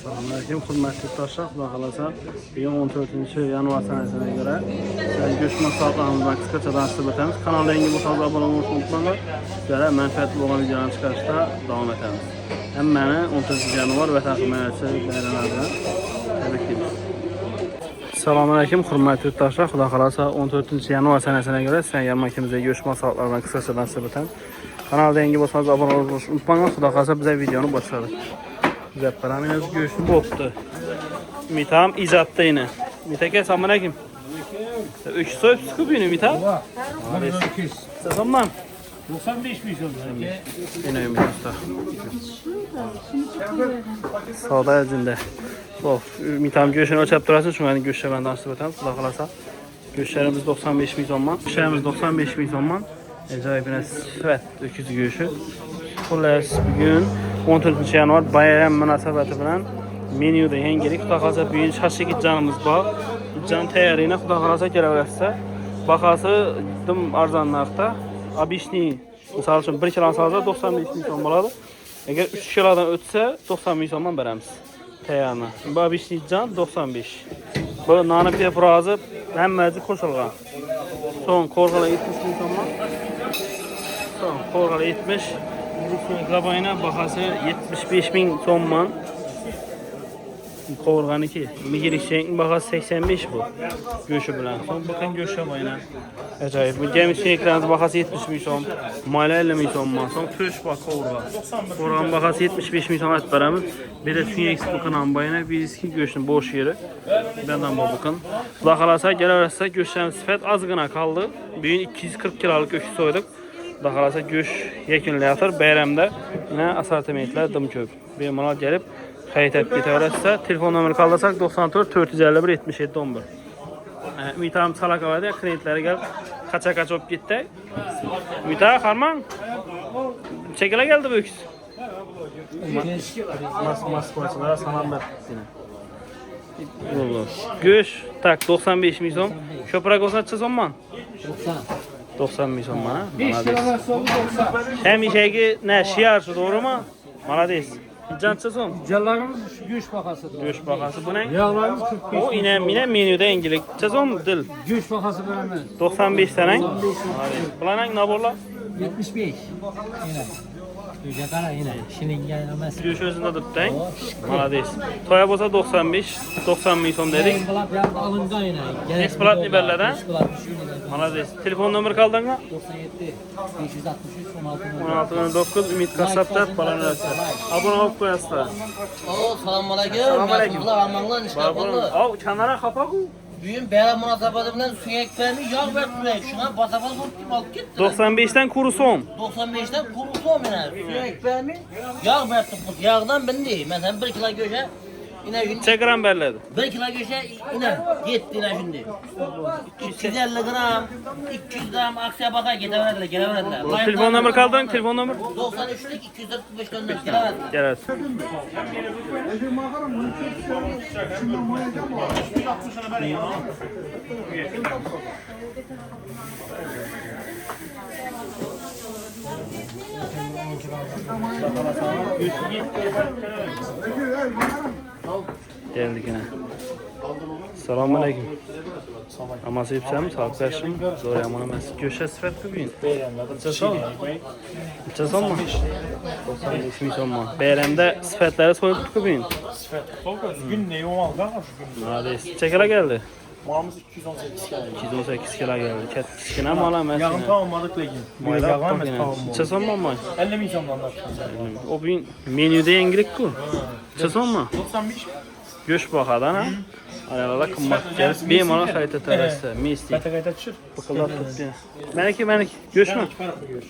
Selamünaleyküm, hürmetli yurttaşlar. Xudo xolasa, bugün 14 yanvar sanasına göre go'sht mahsulotlarimizdan qisqacha tanishtirib o'tamiz. Kanalga yangi bo'lsangiz obuna bo'lishni unutmanglar. Sizlarga manfaatli bo'lgan videolarni chiqarishda davom etamiz. Hammani 14 yanvar Vatan himoyachi bayrami bilan tabriklaymiz. Selamünaleyküm, hürmetli yurttaşlar. Xudo xolasa 14 yanvar sanasına göre sizlarga yarmarkamizda go'sht mahsulotlaridan qisqacha tanishtirib o'tamiz. Kanalga yangi bo'lsangiz obuna bo'lishni unutmanglar. Xudo xolasa biz videoni boshladik. Zepparamız göğsü boptu. Mitam izatta yine. Mitake selamünaleyküm. Üç soy sıkı büyünü mitam. Selamlar. 95 milyon. Yine ümit usta. Sağda yazında. Mitam göğsünü ölçüp durasın. Şu an göğsüne ben danıştı bakalım. Kulak alasa. Göğslerimiz 95 milyon man. Göğslerimiz 95 milyon man. Acayipine sifət öküzü göğsü. Xullas bugün 14 yanvar bayram münasabati bilan menyuda yangilik Xudo xolasa bugun shashlik canımız bor. Can tayyorina Xudo xolasa kelaversa bahasi dim arzon narxda. Abishni misol uchun 1 kilo olsangiz 95 ming so'm bo'ladi. Agar 3 kilodan o'tsa 90 ming so'mdan beramiz. Tayyorni. Bu abishni can 95. Bu nani peprozi hammasi qo'shilgan. So'ng qo'rg'ala 70 ming so'mdan. So'ng qo'rg'ala 70. Zabayına bahası 75 bin so'mman. Qovurg'ani ki, migirikçenin bahası 85 bu. Göğsü bilan. Son bakın göğsü bayına. Acayip. Bu gemisinin ekranı bahası 70 bin so'm. Mayla 50 bin so'mman. Son köş bak qovurg'a. Qovurg'an bahası 75 bin so'm et beramiz. Bir de tüyek bakınan bayına birisi göğsünün boş yeri. Benden bu bakın. Xudo xolasa kelaversa göğsünin sifat azgına kaldı. Bugün 240 kiloluk göğsü soyduk. Xudo xolasa go'sht yakunlayotir. Bayramda yine assortimentlar dim ko'p. Bemalol kelib xarid etib ketaverasiz. Telefon nomeri qoldirsak 94 451 77 11. Mitam Salakavada klientlarga kelib qacha-qacha olib ketdi. Mita Harman chekala keldi bu o'kiz. Moskvachilar salom berdi. Go'sht tak 95 ming so'm. Ko'proq olsa so'mman. 90 ming so'm mana. Hem işegi ne şiarşı doğru mu? Malades. Cança so'm. Canlarımız göç bakasıdır. Göç bakası bu ne? Yağlarımız 45. O ine menüde engilik. Çazom dil. Göç bakası veremez. 95 tane. Planak naborla. 75. Yine. Göce kara yine. Şimdi gelmez. Göç özünde tuttan. Malades. Toya bolsa 95, 90 ming so'm dedik. Alınca yine. Explat liberlerden. Malades. Telefon nomeri kaldın mı? 97 563 16 Ümit Kasap'ta falan arası. Abone olup koyasınlar. Oo, selamünaleyküm. Selamünaleyküm. Bunlar amanlar nişanlı. Al kenara kapak o. Bugün beyler münasebeti bilen sünek vermi yağ vertmek. Şuna basabal olup alıp gitti. 95'ten kuru son. 95'ten kuruldu yine. Sünek vermi yağ verttik. Yağdan ben değil. Mesela 1 kilo göçe yine şimdi. Çekran berledi. 1 kilo göçe yine yetti yine şimdi. 250 gram, 200 gram aksaya bakar gideverdiler, geleverdiler. Telefon numara kaldın, telefon numara. 93'lük 245 gönderdik, geleverdiler. Evet. Geldik yine. Selamünaleyküm. Aması yapacağım, sağlık versin. Zor yaman emez. Göçe sifat bugün. Çason. Çason mu? 95 ming so'm mu? Bayramda sifatları soyup bugün. Gün ne yoğun aldı ama şu gün. Hadi. Çekala geldi. Malımız 218 kilo. 218 kilo geldi. Kichkina mal emas. Yağın tamamladık lekin. Mayda yağın biz tamamladık. Çason mu? 50 milyondan da. O bugün menüde yangilik ku. Çason mu? 95. Göç bakadan ha. Aralarda kımmat gelip bir mala kayıt ederse. Mistik. Kayta kayta düşür. Bakılar tuttu. Meneki. Göç mü? Farklı görüş.